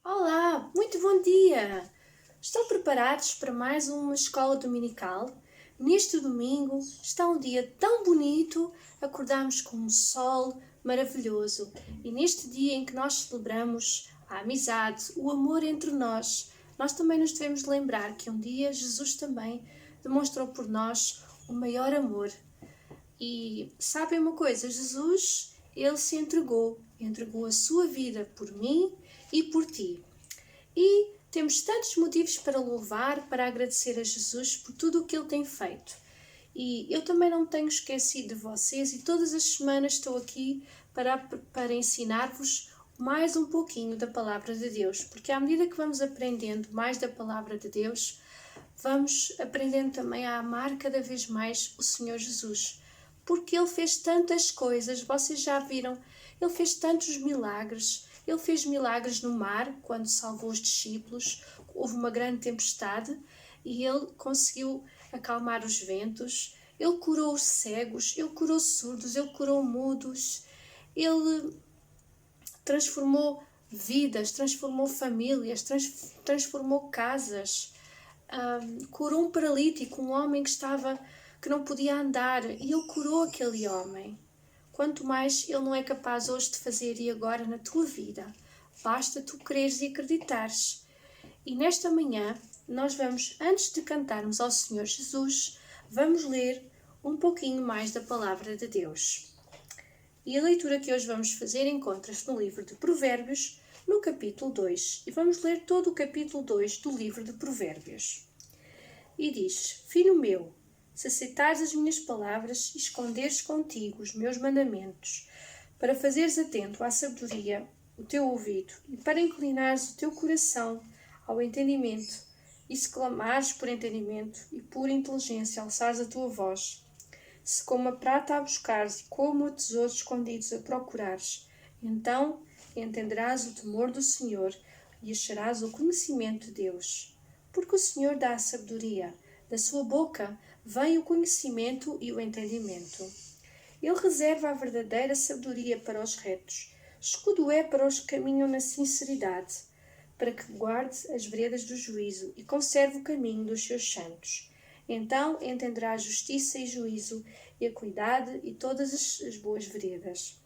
Olá, muito bom dia! Estão preparados para mais uma escola dominical? Neste domingo está um dia tão bonito, acordamos com um sol maravilhoso e neste dia em que nós celebramos a amizade, o amor entre nós, nós também nos devemos lembrar que um dia Jesus também demonstrou por nós o maior amor. E sabem uma coisa, Jesus, ele se entregou a sua vida por mim e por ti. E temos tantos motivos para louvar, para agradecer a Jesus por tudo o que ele tem feito. E eu também não tenho esquecido de vocês e todas as semanas estou aqui para ensinar-vos mais um pouquinho da Palavra de Deus, porque à medida que vamos aprendendo mais da Palavra de Deus, vamos aprendendo também a amar cada vez mais o Senhor Jesus, porque Ele fez tantas coisas, vocês já viram, Ele fez tantos milagres. Ele fez milagres no mar, quando salvou os discípulos, houve uma grande tempestade e ele conseguiu acalmar os ventos. Ele curou os cegos, ele curou surdos, ele curou mudos, ele transformou vidas, transformou famílias, transformou casas, curou um paralítico, um homem que não podia andar, e ele curou aquele homem. Quanto mais Ele não é capaz hoje de fazer e agora na tua vida. Basta tu creres e acreditares. E nesta manhã, nós vamos, antes de cantarmos ao Senhor Jesus, vamos ler um pouquinho mais da Palavra de Deus. E a leitura que hoje vamos fazer encontra-se no livro de Provérbios, no capítulo 2. E vamos ler todo o capítulo 2 do livro de Provérbios. E diz: Filho meu, se aceitares as minhas palavras e esconderes contigo os meus mandamentos, para fazeres atento à sabedoria o teu ouvido e para inclinares o teu coração ao entendimento, e se clamares por entendimento e por inteligência alçares a tua voz, se como a prata a buscares e como a tesouros escondidos a procurares, então entenderás o temor do Senhor e acharás o conhecimento de Deus. Porque o Senhor dá a sabedoria, da sua boca vem o conhecimento e o entendimento. Ele reserva a verdadeira sabedoria para os retos, escudo é para os que caminham na sinceridade, para que guarde as veredas do juízo e conserve o caminho dos seus santos. Então entenderá a justiça e juízo, e a equidade e todas as boas veredas.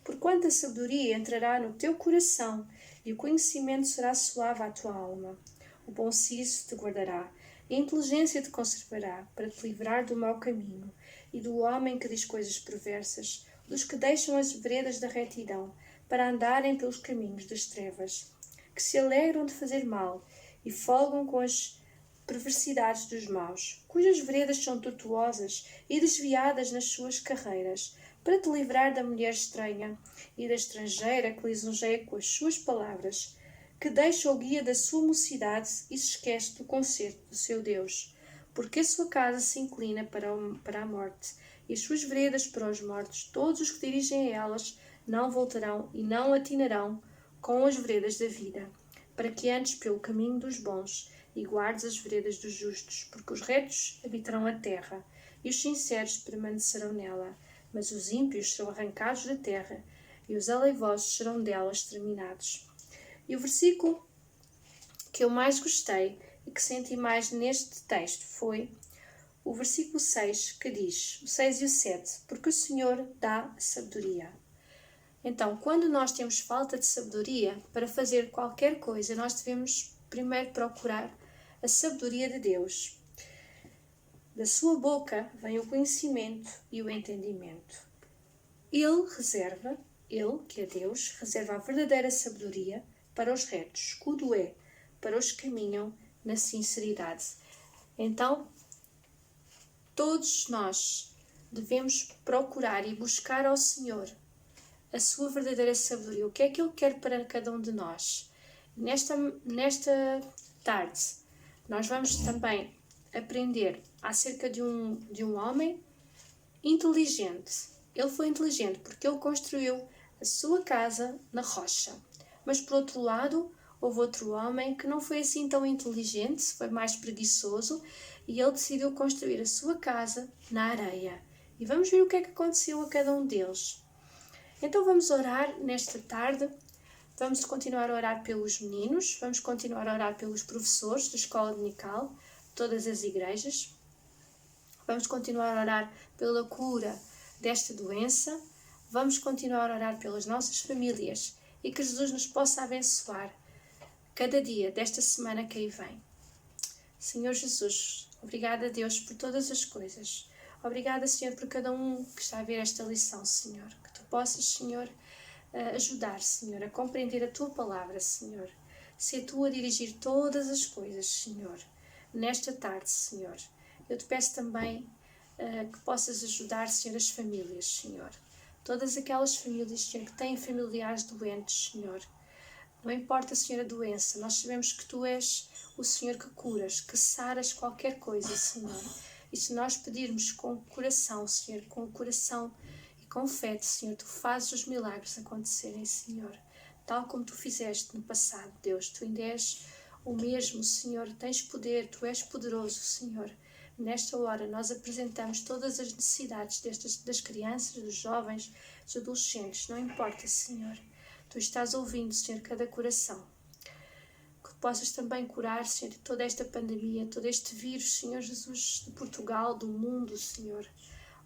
Porquanto a sabedoria entrará no teu coração, e o conhecimento será suave à tua alma. O bom siso te guardará, e a inteligência te conservará, para te livrar do mau caminho, e do homem que diz coisas perversas, dos que deixam as veredas da retidão, para andarem pelos caminhos das trevas, que se alegram de fazer mal, e folgam com as perversidades dos maus, cujas veredas são tortuosas e desviadas nas suas carreiras, para te livrar da mulher estranha e da estrangeira que lisonjeia com as suas palavras, que deixa o guia da sua mocidade e se esquece do concerto do seu Deus, porque a sua casa se inclina para a morte, e as suas veredas para os mortos. Todos os que dirigem a elas não voltarão e não atinarão com as veredas da vida, para que andes pelo caminho dos bons e guardes as veredas dos justos, porque os retos habitarão a terra, e os sinceros permanecerão nela, mas os ímpios serão arrancados da terra, e os aleivosos serão dela exterminados. E o versículo que eu mais gostei e que senti mais neste texto foi o versículo 6, que diz, o 6 e o 7, porque o Senhor dá sabedoria. Então, quando nós temos falta de sabedoria para fazer qualquer coisa, nós devemos primeiro procurar a sabedoria de Deus. Da sua boca vem o conhecimento e o entendimento. Ele, que é Deus, reserva a verdadeira sabedoria para os retos, escudo é para os que caminham na sinceridade. Então, todos nós devemos procurar e buscar ao Senhor a sua verdadeira sabedoria. O que é que Ele quer para cada um de nós? Nesta tarde, nós vamos também aprender acerca de um homem inteligente. Ele foi inteligente porque ele construiu a sua casa na rocha. Mas, por outro lado, houve outro homem que não foi assim tão inteligente, foi mais preguiçoso, e ele decidiu construir a sua casa na areia. E vamos ver o que é que aconteceu a cada um deles. Então vamos orar nesta tarde Vamos continuar a orar pelos meninos, vamos continuar a orar pelos professores da escola dominical, todas as igrejas. Vamos continuar a orar pela cura desta doença. Vamos continuar a orar pelas nossas famílias e que Jesus nos possa abençoar cada dia desta semana que aí vem. Senhor Jesus, obrigada, Deus, por todas as coisas. Obrigada, Senhor, por cada um que está a ver esta lição, Senhor. Que tu possas, Senhor, ajudar, Senhor, a compreender a tua palavra, Senhor. Se tu a dirigir todas as coisas, Senhor, nesta tarde, Senhor. Eu te peço também que possas ajudar, Senhor, as famílias, Senhor. Todas aquelas famílias, Senhor, que têm familiares doentes, Senhor. Não importa, Senhor, a doença, nós sabemos que tu és o Senhor que curas, que saras qualquer coisa, Senhor. E se nós pedirmos com o coração, Senhor, com o coração e com fé, Senhor, tu fazes os milagres acontecerem, Senhor. Tal como tu fizeste no passado, Deus. Tu ainda és o mesmo, Senhor. Tens poder, tu és poderoso, Senhor. Nesta hora nós apresentamos todas as necessidades das crianças, dos jovens, dos adolescentes. Não importa, Senhor. Tu estás ouvindo, Senhor, cada coração. Que possas também curar, Senhor, toda esta pandemia, todo este vírus, Senhor Jesus, de Portugal, do mundo, Senhor.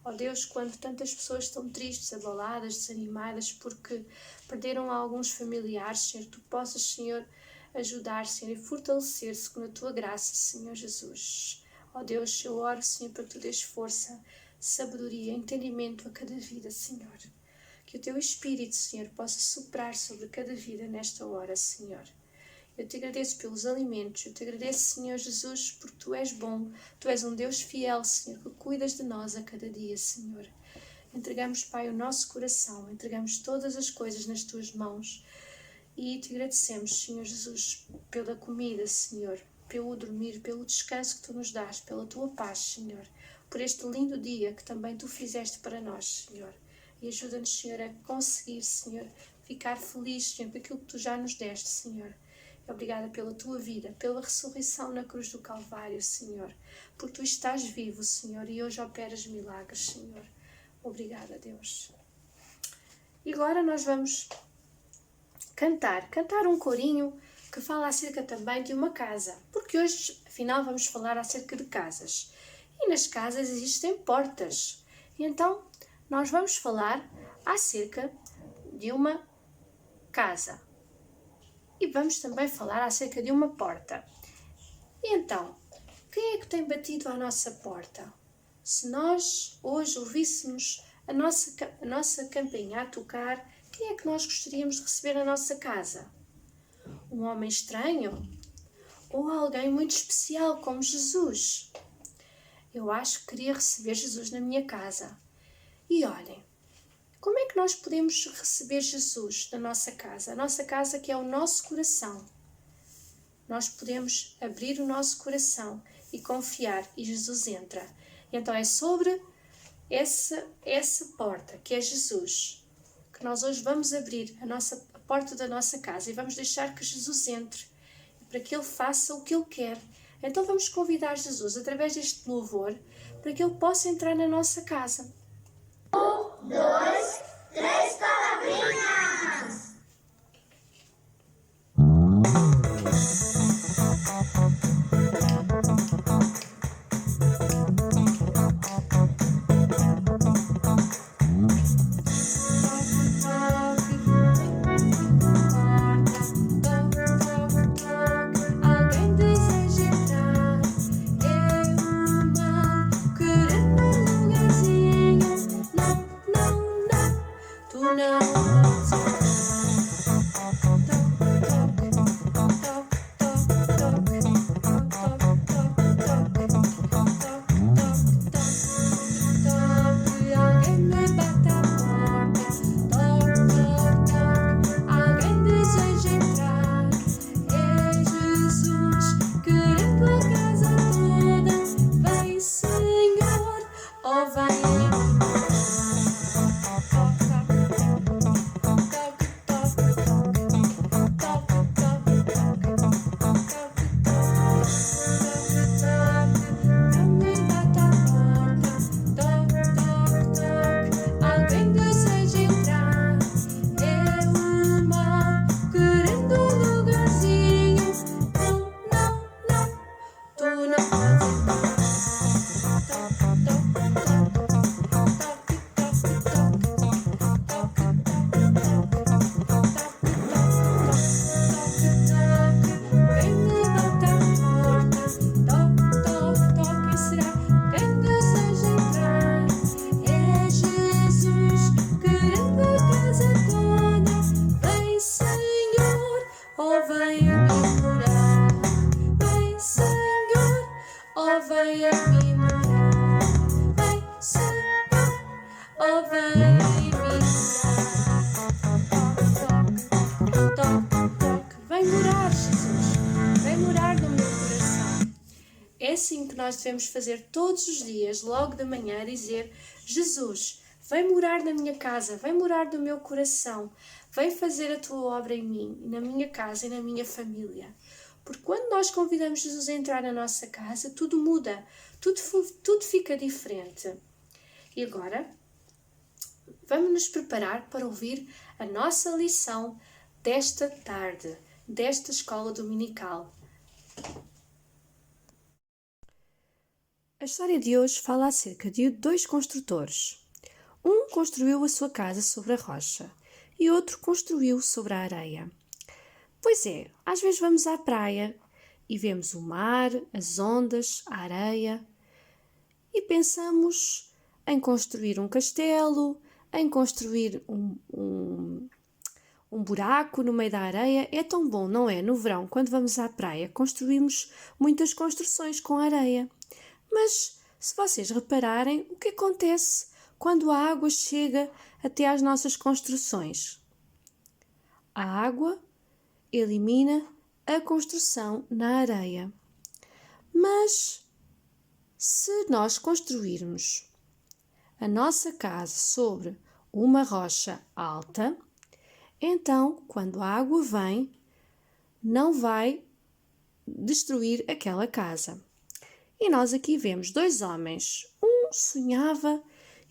Ó Deus, quando tantas pessoas estão tristes, abaladas, desanimadas, porque perderam alguns familiares, Senhor, tu possas, Senhor, ajudar, Senhor, e fortalecer-se com a tua graça, Senhor Jesus. Ó Deus, eu oro, Senhor, para que tu dês força, sabedoria, entendimento a cada vida, Senhor. Que o teu Espírito, Senhor, possa soprar sobre cada vida nesta hora, Senhor. Eu te agradeço pelos alimentos, eu te agradeço, Senhor Jesus, porque tu és bom, tu és um Deus fiel, Senhor, que cuidas de nós a cada dia, Senhor. Entregamos, Pai, o nosso coração, entregamos todas as coisas nas tuas mãos e te agradecemos, Senhor Jesus, pela comida, Senhor, pelo dormir, pelo descanso que tu nos dás, pela tua paz, Senhor, por este lindo dia que também tu fizeste para nós, Senhor. E ajuda-nos, Senhor, a conseguir, Senhor, ficar felizes, Senhor, por aquilo que tu já nos deste, Senhor. Obrigada pela tua vida, pela ressurreição na cruz do Calvário, Senhor. Porque tu estás vivo, Senhor, e hoje operas milagres, Senhor. Obrigada, Deus. E agora nós vamos cantar um corinho que fala acerca também de uma casa. Porque hoje, afinal, vamos falar acerca de casas. E nas casas existem portas. E então, nós vamos falar acerca de uma casa. E vamos também falar acerca de uma porta. E então, quem é que tem batido à nossa porta? Se nós hoje ouvíssemos a nossa campainha a tocar, quem é que nós gostaríamos de receber na nossa casa? Um homem estranho? Ou alguém muito especial como Jesus? Eu acho que queria receber Jesus na minha casa. E olhem, como é que nós podemos receber Jesus na nossa casa? A nossa casa que é o nosso coração. Nós podemos abrir o nosso coração e confiar e Jesus entra. E então é sobre essa porta que é Jesus que nós hoje vamos abrir a porta da nossa casa e vamos deixar que Jesus entre para que Ele faça o que Ele quer. Então vamos convidar Jesus através deste louvor para que Ele possa entrar na nossa casa. 1, 2, 3 palavrinhas! Alguém deseja entrar? Eu não querendo um lugarzinho. Não, não, não. Tu não. vem a mim morar. Vem, Senhor, oh vem a mim morar. Toque, toque, vem morar, Jesus, vem morar no meu coração. É assim que nós devemos fazer todos os dias, logo de manhã, dizer: Jesus, vem morar na minha casa, vem morar no meu coração, vem fazer a tua obra em mim, na minha casa e na minha família. Porque quando nós convidamos Jesus a entrar na nossa casa, tudo muda, tudo fica diferente. E agora, vamos nos preparar para ouvir a nossa lição desta tarde, desta escola dominical. A história de hoje fala acerca de dois construtores. Um construiu a sua casa sobre a rocha e outro construiu sobre a areia. Pois é, às vezes vamos à praia e vemos o mar, as ondas, a areia e pensamos em construir um castelo, em construir um buraco no meio da areia. É tão bom, não é? No verão, quando vamos à praia, construímos muitas construções com areia. Mas, se vocês repararem, o que acontece quando a água chega até às nossas construções? A água elimina a construção na areia. Mas, se nós construirmos a nossa casa sobre uma rocha alta, então, quando a água vem, não vai destruir aquela casa. E nós aqui vemos dois homens. Um sonhava,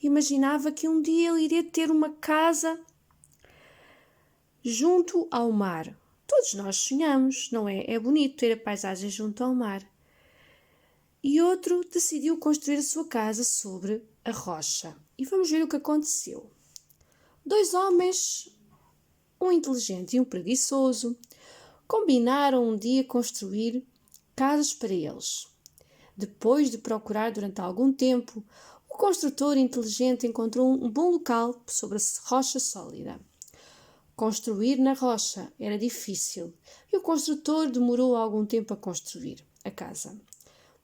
imaginava que um dia ele iria ter uma casa junto ao mar. Todos nós sonhamos, não é? É bonito ter a paisagem junto ao mar. E outro decidiu construir a sua casa sobre a rocha. E vamos ver o que aconteceu. Dois homens, um inteligente e um preguiçoso, combinaram um dia construir casas para eles. Depois de procurar durante algum tempo, o construtor inteligente encontrou um bom local sobre a rocha sólida. Construir na rocha era difícil e o construtor demorou algum tempo a construir a casa.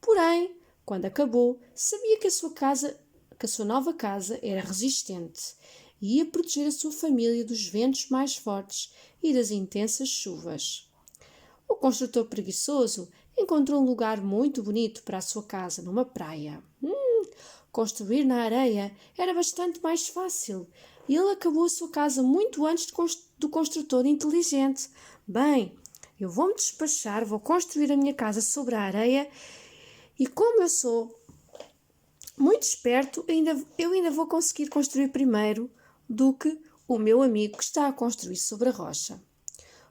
Porém, quando acabou, sabia que a sua nova casa era resistente e ia proteger a sua família dos ventos mais fortes e das intensas chuvas. O construtor preguiçoso encontrou um lugar muito bonito para a sua casa, numa praia. Construir na areia era bastante mais fácil e ele acabou a sua casa muito antes do construtor inteligente. Bem, eu vou-me despachar, vou construir a minha casa sobre a areia e como eu sou muito esperto, eu ainda vou conseguir construir primeiro do que o meu amigo que está a construir sobre a rocha.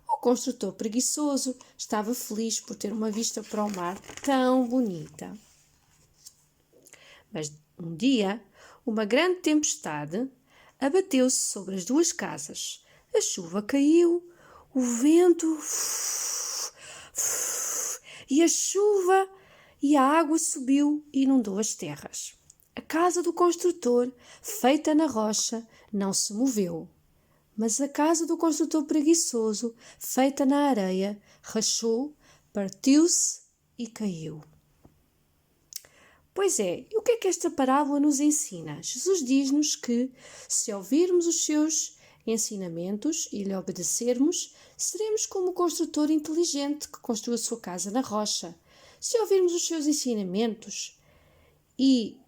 O construtor preguiçoso estava feliz por ter uma vista para o mar tão bonita. Mas um dia, uma grande tempestade abateu-se sobre as duas casas. A chuva caiu, o vento e a chuva e a água subiu e inundou as terras. A casa do construtor, feita na rocha, não se moveu. Mas a casa do construtor preguiçoso, feita na areia, rachou, partiu-se e caiu. Pois é, e o que é que esta parábola nos ensina? Jesus diz-nos que, se ouvirmos os seus ensinamentos e lhe obedecermos, seremos como o construtor inteligente que construiu a sua casa na rocha. Se ouvirmos os seus ensinamentos e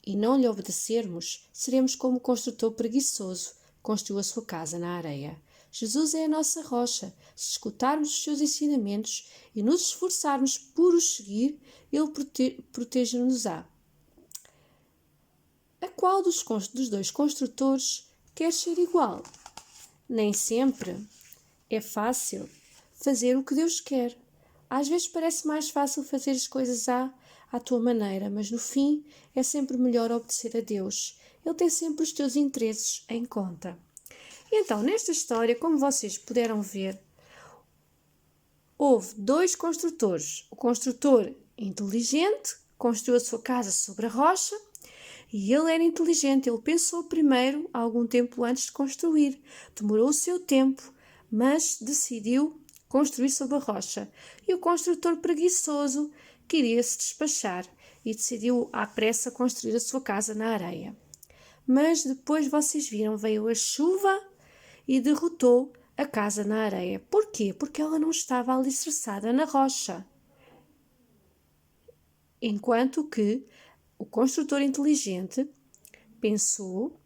não lhe obedecermos, seremos como o construtor preguiçoso que construiu a sua casa na areia. Jesus é a nossa rocha. Se escutarmos os seus ensinamentos e nos esforçarmos por os seguir, ele protege-nos-á. A qual dos dois construtores quer ser igual? Nem sempre é fácil fazer o que Deus quer. Às vezes parece mais fácil fazer as coisas à tua maneira, mas no fim é sempre melhor obedecer a Deus. Ele tem sempre os teus interesses em conta. Então, nesta história, como vocês puderam ver, houve dois construtores. O construtor inteligente construiu a sua casa sobre a rocha e ele era inteligente. Ele pensou primeiro, algum tempo antes de construir. Demorou o seu tempo, mas decidiu construir sobre a rocha. E o construtor preguiçoso queria se despachar e decidiu à pressa construir a sua casa na areia. Mas depois vocês viram, veio a chuva e derrotou a casa na areia. Porquê? Porque ela não estava alicerçada na rocha. Enquanto que o construtor inteligente pensou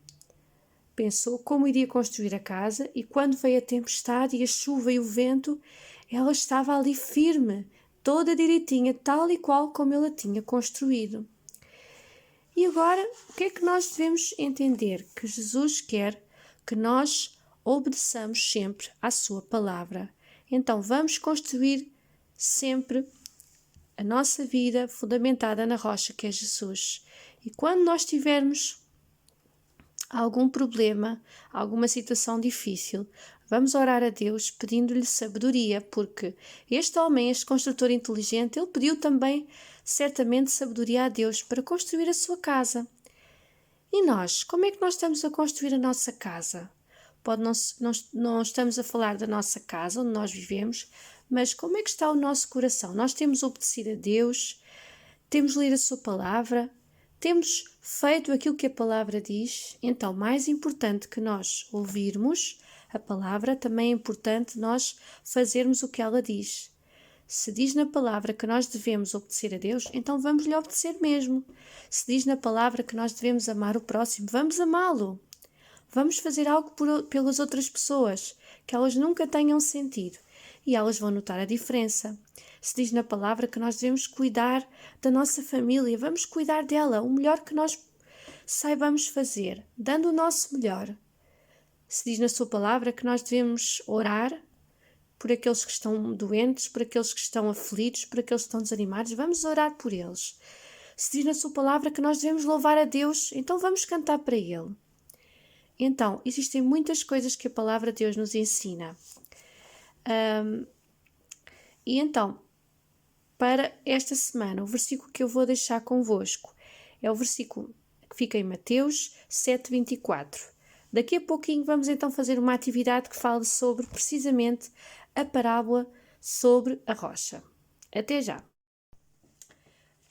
como iria construir a casa, e quando veio a tempestade e a chuva e o vento, ela estava ali firme, toda direitinha, tal e qual como ele a tinha construído. E agora, o que é que nós devemos entender? Que Jesus quer que nós obedeçamos sempre à sua palavra. Então, vamos construir sempre a nossa vida fundamentada na rocha que é Jesus. E quando nós tivermos algum problema, alguma situação difícil, vamos orar a Deus pedindo-lhe sabedoria, porque este homem, este construtor inteligente, ele pediu também certamente sabedoria a Deus para construir a sua casa. E nós, como é que nós estamos a construir a nossa casa? Não estamos a falar da nossa casa, onde nós vivemos, mas como é que está o nosso coração? Nós temos obedecido a Deus, temos lido a sua palavra, temos feito aquilo que a palavra diz. Então, mais importante que nós ouvirmos a palavra, também é importante nós fazermos o que ela diz. Se diz na palavra que nós devemos obedecer a Deus, então vamos lhe obedecer mesmo. Se diz na palavra que nós devemos amar o próximo, vamos amá-lo. Vamos fazer algo pelas outras pessoas, que elas nunca tenham sentido, e elas vão notar a diferença. Se diz na palavra que nós devemos cuidar da nossa família, vamos cuidar dela, o melhor que nós saibamos fazer, dando o nosso melhor. Se diz na sua palavra que nós devemos orar por aqueles que estão doentes, por aqueles que estão aflitos, por aqueles que estão desanimados, vamos orar por eles. Se diz na sua palavra que nós devemos louvar a Deus, então vamos cantar para Ele. Então, existem muitas coisas que a palavra de Deus nos ensina. E então, para esta semana, o versículo que eu vou deixar convosco é o versículo que fica em Mateus 7:24. Daqui a pouquinho vamos então fazer uma atividade que fala sobre precisamente a parábola sobre a rocha. Até já!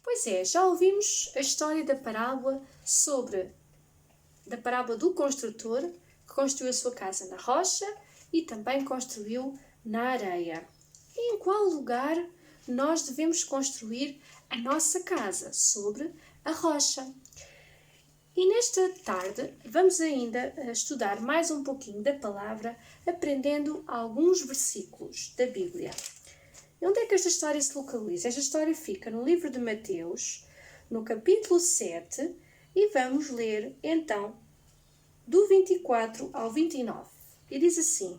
Pois é, já ouvimos a história da parábola do construtor que construiu a sua casa na rocha e também construiu na areia. E em qual lugar nós devemos construir a nossa casa? Sobre a rocha. E nesta tarde vamos ainda estudar mais um pouquinho da palavra, aprendendo alguns versículos da Bíblia. E onde é que esta história se localiza? Esta história fica no livro de Mateus, no capítulo 7, e vamos ler então do 24 ao 29. E diz assim: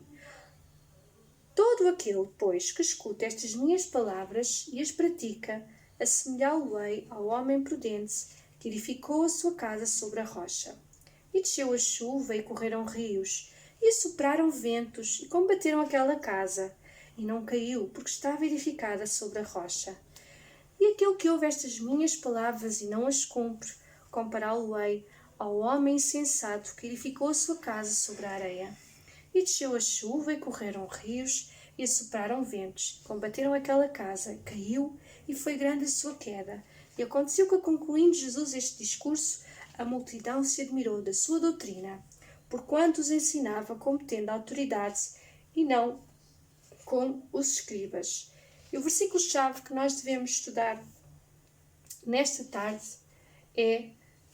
Todo aquele, pois, que escuta estas minhas palavras e as pratica, assemelhá-lo-ei ao homem prudente que edificou a sua casa sobre a rocha. E desceu a chuva, e correram rios, e assopraram ventos, e combateram aquela casa, e não caiu, porque estava edificada sobre a rocha. E aquele que ouve estas minhas palavras e não as cumpre, compará-lo-ei ao homem insensato que edificou a sua casa sobre a areia. E desceu a chuva, e correram rios, e assopraram ventos, combateram aquela casa, caiu, e foi grande a sua queda. E aconteceu que, concluindo Jesus este discurso, a multidão se admirou da sua doutrina, porquanto os ensinava como tendo autoridade, e não como os escribas. E o versículo-chave que nós devemos estudar nesta tarde é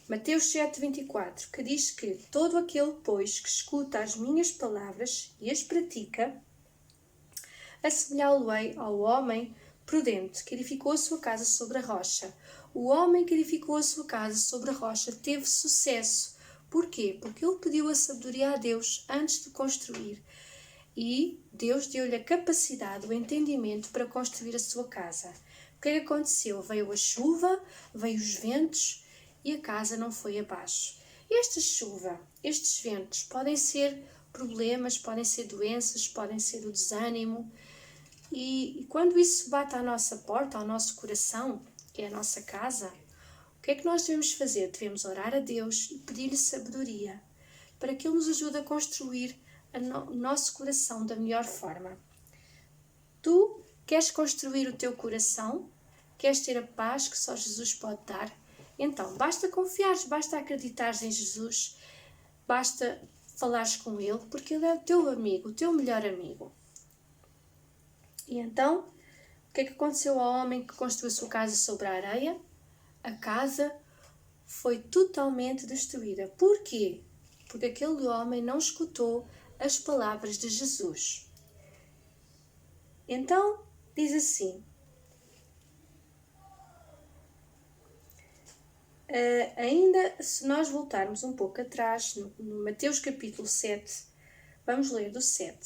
Mateus 7:24, que diz que todo aquele, pois, que escuta as minhas palavras e as pratica, assemelhá-lo-ei ao homem prudente que edificou a sua casa sobre a rocha. O homem que edificou a sua casa sobre a rocha teve sucesso. Porquê? Porque ele pediu a sabedoria a Deus antes de construir. E Deus deu-lhe a capacidade, o entendimento para construir a sua casa. O que é que aconteceu? Veio a chuva, veio os ventos, e a casa não foi abaixo. Esta chuva, estes ventos podem ser problemas, podem ser doenças, podem ser o desânimo. E quando isso bate à nossa porta, ao nosso coração, que é a nossa casa, o que é que nós devemos fazer? Devemos orar a Deus e pedir-lhe sabedoria para que Ele nos ajude a construir o nosso coração da melhor forma. Tu queres construir o teu coração Queres ter a paz que só Jesus pode dar? Então, basta confiares, basta acreditares em Jesus, basta falares com Ele, porque Ele é o teu amigo, o teu melhor amigo. E então, o que é que aconteceu ao homem que construiu a sua casa sobre a areia? A casa foi totalmente destruída. Porquê? Porque aquele homem não escutou as palavras de Jesus. Então, diz assim, ainda se nós voltarmos um pouco atrás, no Mateus capítulo 7, vamos ler do 7.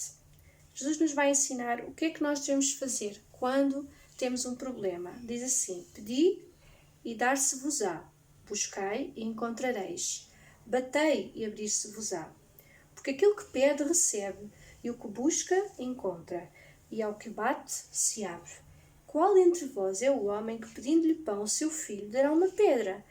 Jesus nos vai ensinar o que é que nós devemos fazer quando temos um problema. Diz assim, pedi e dar-se-vos-á, buscai e encontrareis, batei e abrir-se-vos-á. Porque aquele que pede, recebe, e o que busca, encontra, e ao que bate, se abre. Qual entre vós é o homem que, pedindo-lhe pão ao seu filho, dará uma pedra,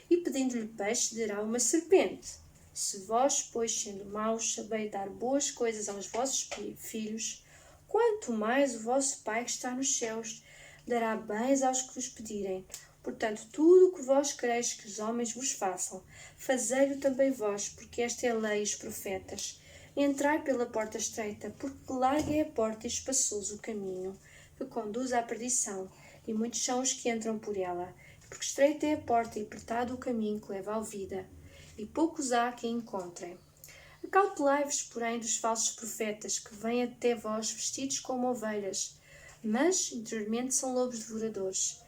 e pedindo-lhe peixe, dará uma serpente? Se vós, pois, sendo maus, sabeis dar boas coisas aos vossos filhos, quanto mais o vosso Pai que está nos céus dará bens aos que vos pedirem. Portanto, tudo o que vós quereis que os homens vos façam, fazei-o também vós, porque esta é a lei e os profetas. Entrai pela porta estreita, porque larga é a porta e espaçoso o caminho que conduz à perdição, e muitos são os que entram por ela. Porque estreita é a porta e apertado o caminho que leva à vida, e poucos há que a encontrem. Acautelai-vos, porém, dos falsos profetas, que vêm até vós vestidos como ovelhas, mas interiormente são lobos devoradores.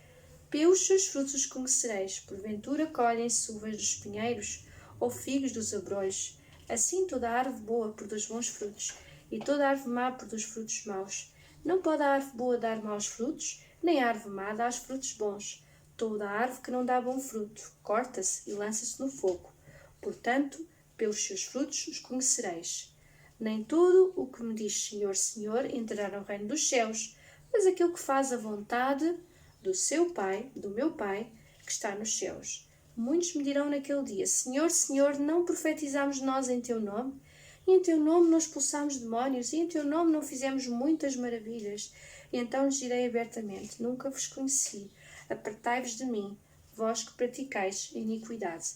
Pelos seus frutos os conhecereis. Porventura colhem-se uvas dos pinheiros, ou figos dos abrolhos. Assim toda árvore boa produz bons frutos, e toda árvore má produz frutos maus. Não pode a árvore boa dar maus frutos, nem a árvore má dar frutos bons. Toda a árvore que não dá bom fruto, corta-se e lança-se no fogo. Portanto, pelos seus frutos os conhecereis. Nem todo o que me diz Senhor, Senhor, entrará no reino dos céus, mas aquele que faz a vontade do seu Pai, do meu Pai, que está nos céus. Muitos me dirão naquele dia, Senhor, Senhor, não profetizamos nós em teu nome? E em teu nome não expulsamos demónios? E em teu nome não fizemos muitas maravilhas? E então lhes direi abertamente, nunca vos conheci. Apartai-vos de mim, vós que praticais a iniquidade.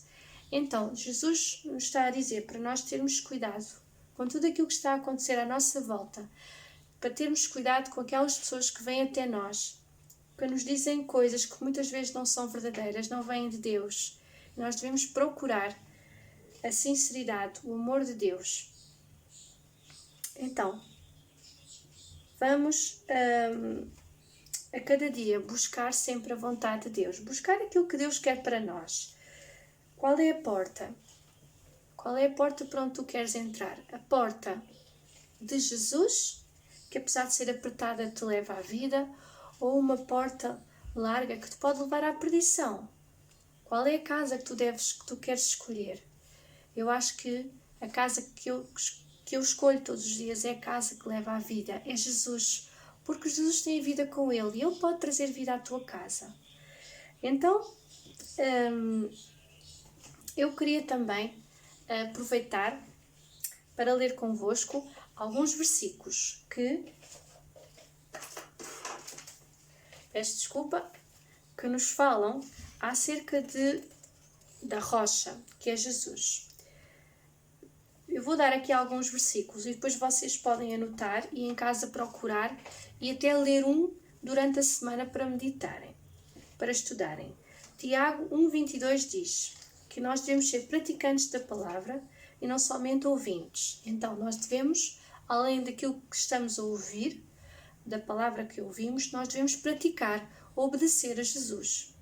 Então, Jesus nos está a dizer para nós termos cuidado com tudo aquilo que está a acontecer à nossa volta, para termos cuidado com aquelas pessoas que vêm até nós, que nos dizem coisas que muitas vezes não são verdadeiras, não vêm de Deus. Nós devemos procurar a sinceridade, o amor de Deus. Então, vamos a cada dia buscar sempre a vontade de Deus, buscar aquilo que Deus quer para nós. Qual é a porta? Qual é a porta por onde tu queres entrar? A porta de Jesus, que apesar de ser apertada te leva à vida, ou uma porta larga que te pode levar à perdição? Qual é a casa que tu queres escolher? Eu acho que a casa que eu escolho todos os dias é a casa que leva à vida, é Jesus, porque Jesus tem a vida com Ele e Ele pode trazer vida à tua casa. Então, eu queria também aproveitar para ler convosco alguns versículos que, peço desculpa, que nos falam acerca da rocha, que é Jesus. Eu vou dar aqui alguns versículos e depois vocês podem anotar e em casa procurar e até ler um durante a semana para meditarem, para estudarem. Tiago 1,22 diz que nós devemos ser praticantes da palavra e não somente ouvintes. Então, nós devemos, além daquilo que estamos a ouvir, da palavra que ouvimos, nós devemos praticar, obedecer a Jesus.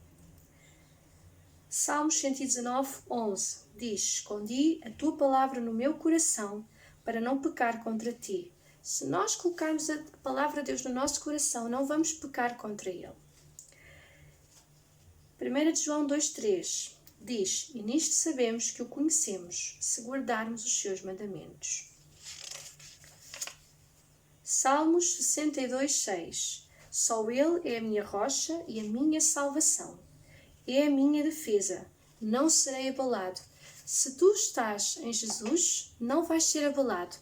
Salmos 119:11 diz: escondi a tua palavra no meu coração para não pecar contra ti. Se nós colocarmos a palavra de Deus no nosso coração, não vamos pecar contra Ele. 1 João 2,3 diz: e nisto sabemos que o conhecemos, se guardarmos os seus mandamentos. Salmos 62:6 só Ele é a minha rocha e a minha salvação. É a minha defesa, não serei abalado. Se tu estás em Jesus, não vais ser abalado.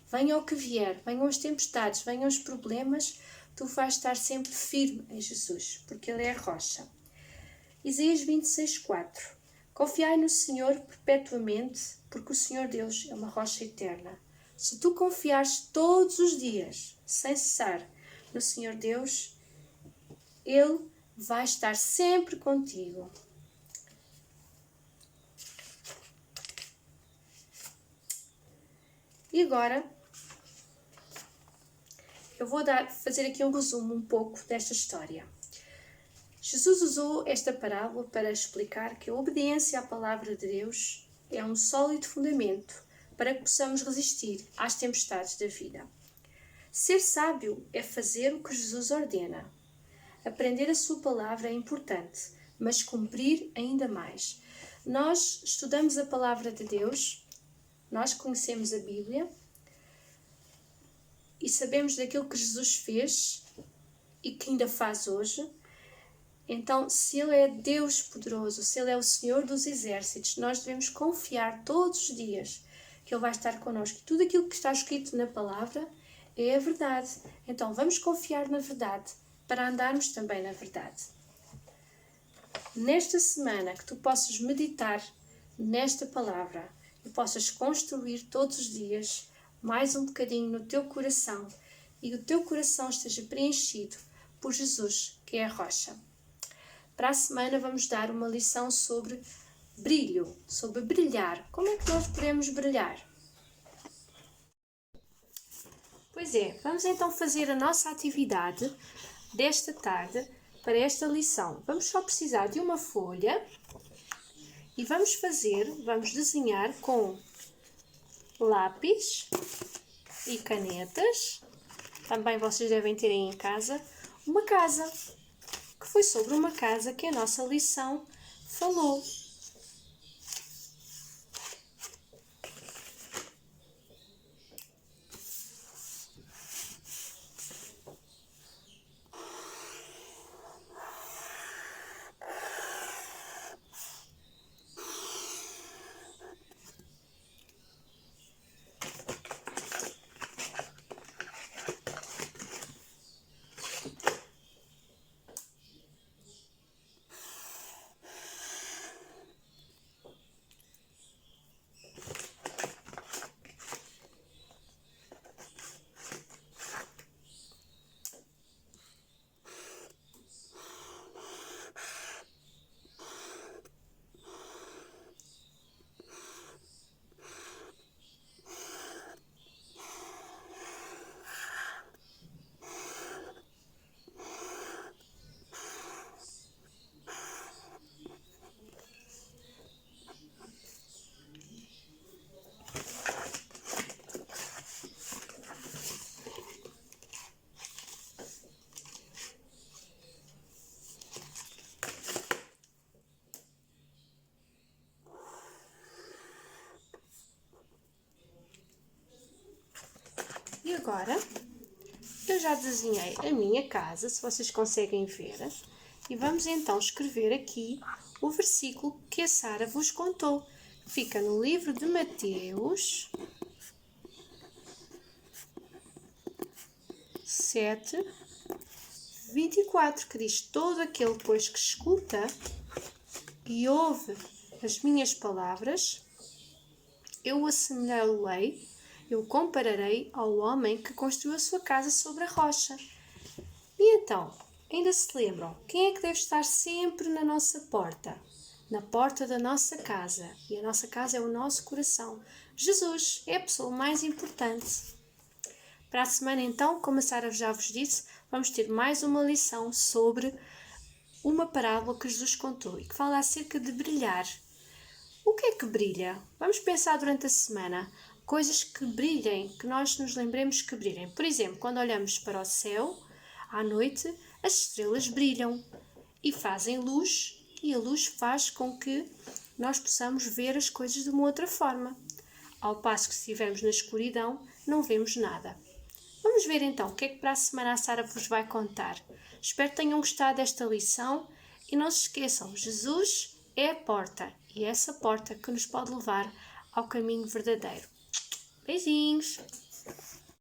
Venha o que vier, venham as tempestades, venham os problemas, tu vais estar sempre firme em Jesus, porque Ele é a rocha. Isaías 26:4. Confiai no Senhor perpetuamente, porque o Senhor Deus é uma rocha eterna. Se tu confiares todos os dias, sem cessar, no Senhor Deus, Ele vai estar sempre contigo. E agora, eu vou fazer aqui um resumo um pouco desta história. Jesus usou esta parábola para explicar que a obediência à palavra de Deus é um sólido fundamento para que possamos resistir às tempestades da vida. Ser sábio é fazer o que Jesus ordena. Aprender a sua palavra é importante, mas cumprir ainda mais. Nós estudamos a palavra de Deus, nós conhecemos a Bíblia e sabemos daquilo que Jesus fez e que ainda faz hoje. Então, se Ele é Deus poderoso, se Ele é o Senhor dos exércitos, nós devemos confiar todos os dias que Ele vai estar connosco. Tudo aquilo que está escrito na palavra é a verdade. Então, vamos confiar na verdade para andarmos também na verdade. Nesta semana, que tu possas meditar nesta palavra e possas construir todos os dias mais um bocadinho no teu coração e o teu coração esteja preenchido por Jesus, que é a rocha. Para a semana vamos dar uma lição sobre brilho, sobre brilhar. Como é que nós podemos brilhar? Pois é, vamos então fazer a nossa atividade desta tarde para esta lição. Vamos só precisar de uma folha e vamos desenhar com lápis e canetas. Também vocês devem ter aí em casa uma casa, que foi sobre uma casa que a nossa lição falou. E agora, eu já desenhei a minha casa, se vocês conseguem ver, e vamos então escrever aqui o versículo que a Sara vos contou. Fica no livro de Mateus 7:24, que diz: todo aquele, pois, que escuta e ouve as minhas palavras, eu o assemelhá-lo-ei, eu o compararei ao homem que construiu a sua casa sobre a rocha. E então, ainda se lembram, quem é que deve estar sempre na nossa porta? Na porta da nossa casa. E a nossa casa é o nosso coração. Jesus é a pessoa mais importante. Para a semana, então, como a Sara já vos disse, vamos ter mais uma lição sobre uma parábola que Jesus contou e que fala acerca de brilhar. O que é que brilha? Vamos pensar durante a semana coisas que brilhem, que nós nos lembremos que brilhem. Por exemplo, quando olhamos para o céu, à noite, as estrelas brilham e fazem luz, e a luz faz com que nós possamos ver as coisas de uma outra forma. Ao passo que, se estivermos na escuridão, não vemos nada. Vamos ver então o que é que para a semana a Sara vos vai contar. Espero que tenham gostado desta lição e não se esqueçam, Jesus é a porta e é essa porta que nos pode levar ao caminho verdadeiro. Beijinhos!